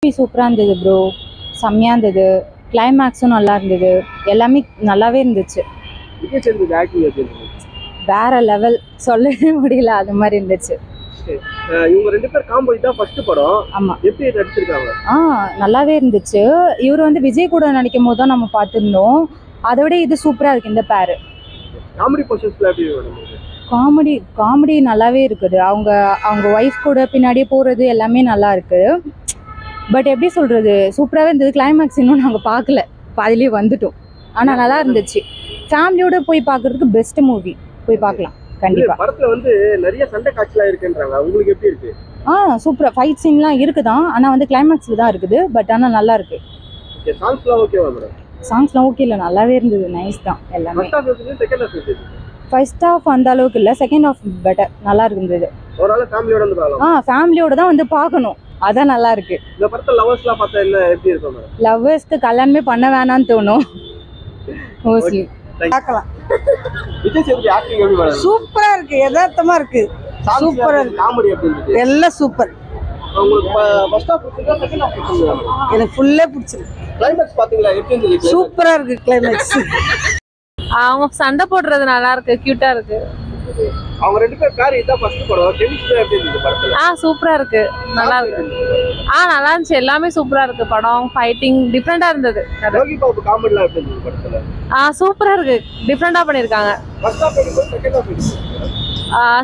Chemistry சூப்பராக இருந்தது bro, செம்மையாக இருந்தது. கிளைமேக்ஸும் நல்லா இருந்தது, எல்லாமே நல்லாவே இருந்துச்சு. வேற லெவல், சொல்லவே முடியல, அது மாதிரி இருந்துச்சு. இவங்க ரெண்டு பேர் காம்போ இதான் ஃபர்ஸ்ட் படம். ஆமா, எப்படி நடிச்சிருக்காங்க? நல்லாவே இருந்துச்சு. இவர் வந்து விஜய் கூட நடிக்கும் போது தான் நம்ம பார்த்துருந்தோம், அதை விட இது சூப்பராக இருக்கு இந்த பேரு. காமெடி போர்ஷன்ஸ்ல எப்படி காமெடி நல்லாவே இருக்குது. அவங்க ஒய்ஃப் கூட பின்னாடியே போகிறது எல்லாமே நல்லா இருக்கு. பட் எப்படி சொல்கிறது, சூப்பராகவே இருந்தது. கிளைமேக்ஸ் இன்னும் நாங்கள் பார்க்கல, பாதிலேயே வந்துட்டோம். ஆனால் நல்லா இருந்துச்சு. ஃபேமிலியோட போய் பார்க்குறதுக்கு பெஸ்ட் மூவி, போய் பார்க்கலாம் கண்டிப்பா. படத்துல வந்து நிறைய சண்டை காட்சிலாம் இருக்குன்றாங்க, உங்களுக்கு எப்படி இருக்கு? சூப்பரா ஃபைட் சீன்லாம் இருக்குதான், ஆனா வந்து கிளைமேக்ஸ்ல தான் இருக்குது. பட் ஆனா நல்லா இருக்கு. ஓகே, சாங்ஸ்லாம் ஓகேவா மேடம்? சாங்ஸ்லாம் ஓகே இல்ல, நல்லாவே இருந்தது, நைஸ் தான் எல்லாமே. ஃபர்ஸ்ட் ஹாஃப் வந்து செகண்ட் ஹாஃப் வந்து ஃபர்ஸ்ட் ஹாஃப் அந்த அளவுக்கு இல்ல, செகண்ட் ஹாஃப் பெட்டர், நல்லா இருந்தது. ஓவரால ஃபேமிலியோட வந்து பார்க்கலாம். ஃபேமிலியோட தான் வந்து பார்க்கணும், அதான் நல்லா இருக்கு. இந்த படத்துல லவர்ஸ்லாம் பார்த்தா என்ன எப்படி இருக்கும் மேடம்? லவ்வர்ஸ்க்கு கல்யாணமே பண்ண வேணாம்னு தோணும் மோஸ்ட்லி. பார்க்கலாம். விஜய் சேதுபதி ஆக்டிங் எப்படி மேடம்? சூப்பரா இருக்கு, யதார்த்தமா இருக்கு, சூப்பரா இருக்கு. காமெடி எப்படி இருக்கு? எல்லாம் சூப்பர். உங்களுக்கு ஃபர்ஸ்ட் ஹாஃப் பிடிச்சதா செகண்ட் ஹாஃப் பிடிச்சதா? எனக்கு ஃபுல்லே பிடிச்சிருக்கு. கிளைமேக்ஸ் பாத்தீங்களா எப்படி இருந்துச்சு? சூப்பரா இருக்கு கிளைமேக்ஸ். அவங்க சண்டை போடுறது நல்லா இருக்கு, கியூட்டா இருக்கு. அவங்க ரெண்டு பேர் பேர் இதான் ஃபர்ஸ்ட் படம். கெமிஸ்ட்ரி எப்படி இருந்துச்சு படத்துல? சூப்பரா இருக்கு, நல்லா இருக்கு. நல்லா இருந்துச்சு, எல்லாமே சூப்பரா இருக்கு. படம் ஃபைட்டிங் டிஃப்ரெண்டா இருந்தது. யோகி பாபு காமெடிலாம் எப்படி இருந்துச்சு படத்துல? சூப்பரா இருக்கு, டிஃப்ரெண்டா பண்ணிருக்காங்க. ஃபர்ஸ்ட் ஹாஃப் எப்படி செகண்ட் ஹாஃப்?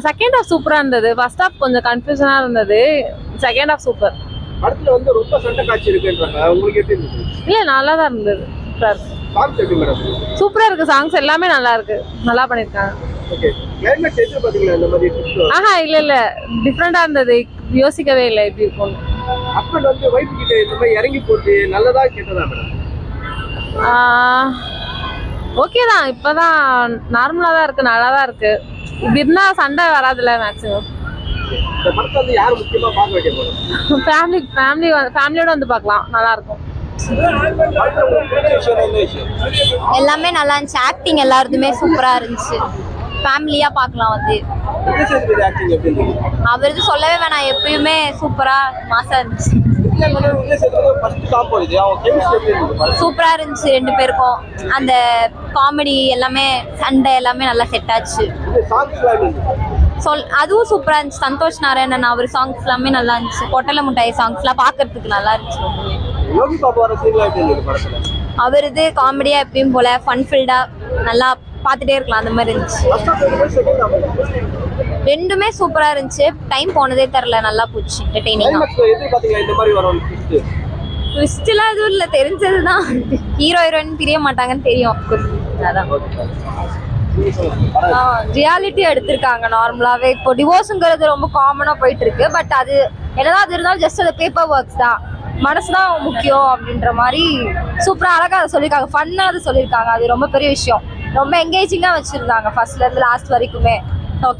செகண்ட் ஹாஃப் சூப்பரா இருந்தது. ஃபர்ஸ்ட் ஹாஃப் கொஞ்சம் கன்ஃபியூஷனா இருந்தது, செகண்ட் ஹாஃப் சூப்பர். படத்துல வந்து ரொம்ப சண்டை காட்சி இருக்குன்றாங்க, உங்களுக்கு எப்படி இருந்துச்சு? இல்ல, நல்லா தான் இருந்தது. சாங்ஸ் எப்படி மேடம்? சூப்பரா இருக்கு, சாங்ஸ் எல்லாமே நல்லா இருக்கு, நல்லா பண்ணிருக்காங்க. ஓகே, கிளைமேக்ஸ் எப்படி பாத்தீங்களா இந்த மாதிரி? இல்ல டிஃப்ரெண்டா இருந்தது, யோசிக்கவே இல்லை இப்படி இருக்கும். ஹஸ்பண்ட் வந்து வைஃப் கிட்ட இந்த மாதிரி இறங்கி போட்டு நல்லதா கெட்டதா மேடம்? ஓகே தான், இப்பதான் நார்மலா தான் இருக்கு, நல்லா தான் இருக்கு. இப்படி இருந்தா சண்டை வராதுல்ல மேக்ஸிமம். இந்த படத்தை வந்து யார் முக்கியமா பார்க்க வேண்டிய படம்? ஃபேமிலியோட வந்து பார்க்கலாம், நல்லா இருக்கும். எல்லாமே நல்லா இருந்துச்சு, ஆக்டிங் எல்லாருமே சூப்பரா இருந்துச்சு, ஃபேமிலியா பார்க்கலாம் வந்து. அவருக்கு சொல்லவே வேணாம், எப்பயுமே சூப்பரா மாசா இருந்துச்சு. சூப்பரா இருந்துச்சு, ரெண்டு பேருக்கும் அந்த காமெடி எல்லாமே, சண்டை எல்லாமே நல்லா செட் ஆச்சு. அதுவும் சூப்பரா இருந்துச்சு. சந்தோஷ் நாராயணன் அவர் சாங்ஸ் எல்லாமே நல்லா இருந்துச்சு. பொட்டல முட்டாய் சாங்ஸ்லாம் பார்க்கறதுக்கு நல்லா இருந்துச்சு. அவர் இது காமெடியா எப்பயும் போல ஃபன்ஃபில்டா நல்லா பார்த்துட்டே இருக்கலாம், அந்த மாதிரி இருந்துச்சு. ரெண்டுமே சூப்பரா இருந்துச்சு, டைம் போனதே தெரியல, நல்லா போச்சு, என்டர்டெய்னிங்கா. ட்விஸ்ட்லாம் எதுவும் இல்லை, தெரிஞ்சதுதான். ஹீரோ ஹீரோயின் பிரிய மாட்டாங்கன்னு தெரியும். அதான் ரியாலிட்டி எடுத்திருக்காங்க நார்மலாவே. இப்போ டிவோர்ஸுங்கிறது ரொம்ப காமனா போயிட்டு இருக்கு. பட் அது என்னதான் அது இருந்தாலும் ஜஸ்ட் அது பேப்பர் ஒர்க்ஸ் தான், மனசுதான் முக்கியம் அப்படின்ற மாதிரி சூப்பரா அழகா அதை சொல்லியிருக்காங்க. ஃபன்னா அது சொல்லியிருக்காங்க, அது ரொம்ப பெரிய விஷயம். ரொம்ப என்கேஜிங்கா வச்சிருந்தாங்க ஃபர்ஸ்ட்ல இருந்து லாஸ்ட் வரைக்குமே.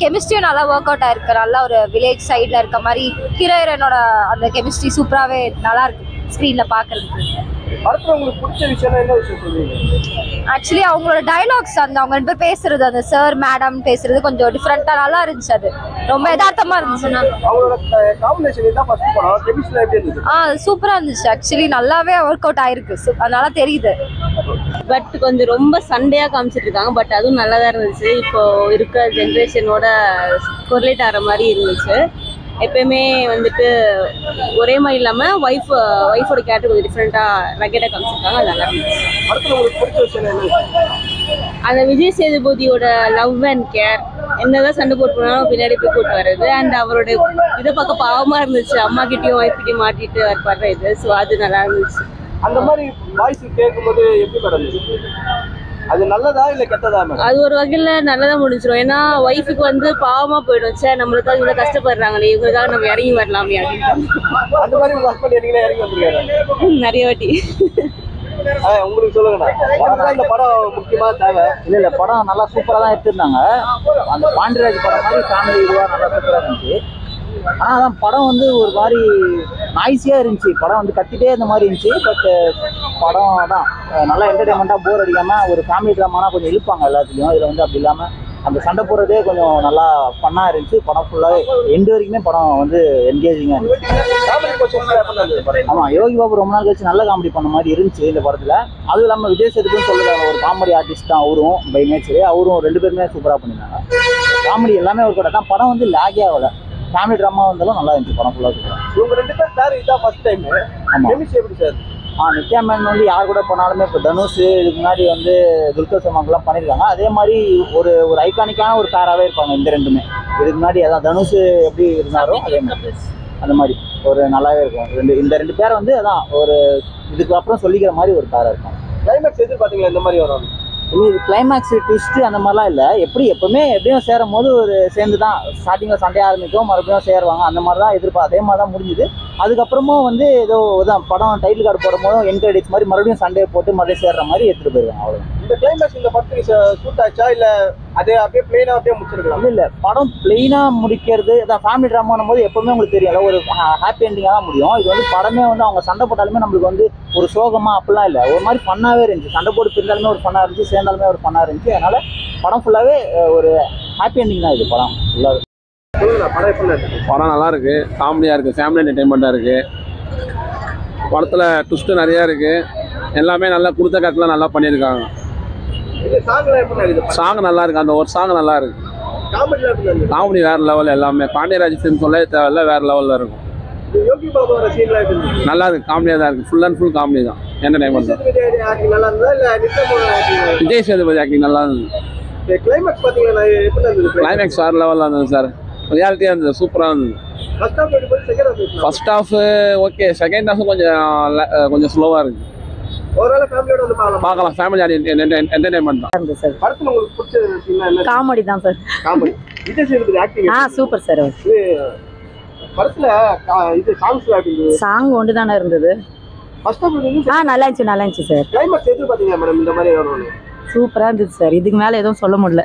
கெமிஸ்ட்ரியும் நல்லா ஒர்க் அவுட் ஆயிருக்கு. நல்லா ஒரு வில்லேஜ் சைட்ல இருக்க மாதிரி ஹீரோ ஹீரோயினோட அந்த கெமிஸ்ட்ரி சூப்பராகவே நல்லா இருக்கு ஸ்க்ரீன்ல பார்க்கறதுக்கு. ஆக்சுவலி அவங்களோட டைலாக்ஸ், அந்த அவங்க ரெண்டு பேர் பேசுறது, அந்த சார் மேடம் பேசுறது கொஞ்சம் டிஃப்ரெண்டா நல்லா இருந்துச்சு. அது ரொம்ப யதார்த்தமா இருந்துச்சு. சூப்பரா இருந்துச்சு, ஆக்சுவலி நல்லாவே ஒர்க் அவுட் ஆயிருக்கு, அதனால தெரியுது. பட் கொஞ்சம் ரொம்ப சண்டையா காமிச்சிட்டு இருக்காங்க. பட் அதுவும் நல்லா தான் இருந்துச்சு. இப்போ இருக்க ஜென்ரேஷனோட கொரிலேட் ஆகிற மாதிரி இருந்துச்சு. எப்பயுமே வந்துட்டு ஒரே மாதிரி இல்லாமல் ஒய்ஃபோட கேரக்டர் கொஞ்சம் டிஃப்ரெண்ட்டாக ரகெட்டாக காமிச்சிருக்காங்க, அது நல்லா இருந்துச்சு. அந்த விஜய் சேதுபதியோட லவ் அண்ட் கேர், என்னதான் சண்டை போட்டு போனாலும் பின்னாடி போய் கூட்டு வர்றது, அண்ட் அவரோட இதை பார்க்க பாவமாக இருந்துச்சு. அம்மா கிட்டேயும் ஒய்ஃப் கிட்டேயும் மாட்டிட்டு வர்ற இது. ஸோ அது நல்லா இருந்துச்சு. அந்த மாதிரி வாய்ஸ் கேட்கும்போது எப்படி நடந்துச்சு? அது நல்லதா இல்ல கெட்டதா மேடம்? அது ஒரு வகையில நல்லதா முடிஞ்சிடும். ஏன்னா ஒய்ஃபுக்கு வந்து பாவமா போயிடும், சே நம்மளுக்காக இவ்வளவு கஷ்டப்படுறாங்களே, இவங்களுக்காக நம்ம இறங்கி வரலாமே அப்படின்னு. அந்த மாதிரி உங்க ஹஸ்பண்ட் என்னைக்கு இறங்கி வந்திருக்காரு? நிறைய வாட்டி. உங்களுக்கு சொல்லுங்கண்ணா, இந்த படம் முக்கியமா தேவை? இல்ல படம் நல்லா சூப்பரா தான் எடுத்திருந்தாங்க. அந்த பாண்டியராஜ் படம் மாதிரி ஃபேமிலி இதுவா நல்லா சூப்பரா இருந்துச்சு. ஆனா அதான் படம் வந்து ஒரு மாதிரி நாய்ஸியா இருந்துச்சு. படம் வந்து கத்திட்டே இந்த மாதிரி இருந்துச்சு. பட் படம் தான் நல்லா என்டர்டைன்மெண்டா, போர் அடிக்காம ஒரு ஃபேமிலி ட்ராமானா கொஞ்சம் இழுப்பாங்க எல்லாத்துலயும். இதுல வந்து அப்படி இல்லாம அந்த சண்டை போடுறதே கொஞ்சம் நல்லா ஃபன்னாக இருந்துச்சு. படம் ஃபுல்லாகவே எண்டு வரைக்குமே படம் வந்து என்கேஜிங்காக இருந்துச்சு. ஆமாம், யோகி பாபு ரொம்ப நாள் கழிச்சு நல்ல காமெடி பண்ண மாதிரி இருந்துச்சு இந்த படத்தில். அதுவும் இல்லாமல் விஜய் சேதுபதினு சொல்லுறாங்க, ஒரு காமெடி ஆர்டிஸ்ட் தான் அவரும், பை நேச்சர். அவரும் 2 பேருமே சூப்பராக பண்ணியிருந்தாங்க. காமெடி எல்லாமே ஒரு கூட தான். படம் வந்து லேகே ஆகலை. ஃபேமிலி ட்ராமா வந்தாலும் நல்லா இருந்துச்சு படம் ஃபுல்லாக. இவங்க 2 பேர் சார் இதான் ஃபர்ஸ்ட் டைம். ஆமாம், கெமிஸ்ட்ரி எப்படி சார்? நித்யா மேன் வந்து யார் கூட பண்ணாலுமே இப்போ தனுஷ் இதுக்கு முன்னாடி வந்து துல்கர் சல்மான்லாம் பண்ணியிருக்காங்க. அதே மாதிரி ஒரு ஐகானிக்கான ஒரு பேராகவே இருப்பாங்க இந்த 2மே. இதுக்கு முன்னாடி அதான் தனுஷ் எப்படி இருந்தாரோ அதே மாதிரி அந்த மாதிரி ஒரு நல்லாவே இருக்கும். இந்த 2 பேரை வந்து அதான் ஒரு இதுக்கு அப்புறம் சொல்லிக்கிற மாதிரி ஒரு பேராக இருக்கும். கிளைமேக்ஸ் எதிர்பார்த்தீங்களா இந்த மாதிரி வரும்? இது கிளைமேக்ஸ் ட்விஸ்ட் அந்த மாதிரிலாம் இல்லை. எப்பவுமே எப்படியும் சேரும் போது ஒரு சேர்ந்து தான் ஸ்டார்டிங்கில் சண்டையாக ஆரம்பிக்கும், மறுபடியும் சேருவாங்க. அந்த மாதிரி தான் எதிர்பார்த்து அதே மாதிரி தான் முடிஞ்சுது. அதுக்கப்புறமும் வந்து ஏதோ தான் படம் டைட்டில் கார்டு போடும் போதும் என்கரேஜ் மாதிரி மறுபடியும் சண்டையை போட்டு மறுபடியும் சேர்ற மாதிரி எடுத்துகிட்டு போயிருவாங்க. அவ்வளோ. இந்த கிளைமேக்ஸ் இந்த படத்துக்கு சூட் ஆச்சா இல்லை அதே அப்படியே பிளெயினாக அப்படியே முடிச்சிருக்கலாம்? இல்லை, படம் பிளெயினாக முடிக்கிறது அதான் ஃபேமிலி ட்ராமானும் போது எப்பவுமே உங்களுக்கு தெரியும் ஒரு ஹாப்பி எண்டிங்காக தான் முடியும். இது வந்து படமே வந்து அவங்க சண்டை போட்டாலுமே நம்மளுக்கு வந்து ஒரு சோகமாக அப்படிலாம் இல்லை, ஒரு மாதிரி ஃபன்னாகவே இருந்துச்சு. சண்டை போட்டு பிரிந்தாலுமே ஒரு ஃபன்னாக இருந்துச்சு, சேர்ந்தாலுமே ஒரு ஃபன்னாக இருந்துச்சு. அதனால படம் ஃபுல்லாகவே ஒரு ஹாப்பி எண்டிங் தான் இது படம் ஃபுல்லாகவே. படம் நல்லா இருக்கு, காமெடியாக இருக்குது, ஃபேமிலி என்டர்டைன்மெண்ட்டாக இருக்குது. படத்தில் ட்விஸ்ட்டு நிறையா இருக்குது. எல்லாமே நல்லா கொடுத்த கட்டெலாம் நல்லா பண்ணியிருக்காங்க. சாங் நல்லா இருக்கு, அந்த ஒரு சாங் நல்லா இருக்கு. காமெடி வேற லெவல். எல்லாமே பாண்டியராஜ் ஃபிலிம் சொல்ல தேவையில்ல, வேற லெவலில் இருக்கும். நல்லா இருக்கு, காமெடியாக தான் இருக்கு. ஃபுல் அண்ட் ஃபுல் காமெடி தான், என்டர்டைன்மெண்ட் தான். விஜய் சேதுபதி ஆக்டிங் நல்லா இருந்தது. கிளைமேக்ஸ் வேற லெவலில் இருந்தது சார், ரியாலிட்டியாக இருந்தது, சூப்பராக இருந்தது. First half okay, second half கொஞ்சம் ஸ்லோவாக இருக்கு. பார்க்கலாம், ஃபேமிலி என்டர்டைன்மெண்ட் தான். காமெடி தான் சார். Super sir. சாங் ஒன்று தானே இருந்தது. நல்லா இருந்துச்சு சார். சூப்பராக இருந்துச்சு சார். இதுக்கு மேலே எதுவும் சொல்ல முடியல.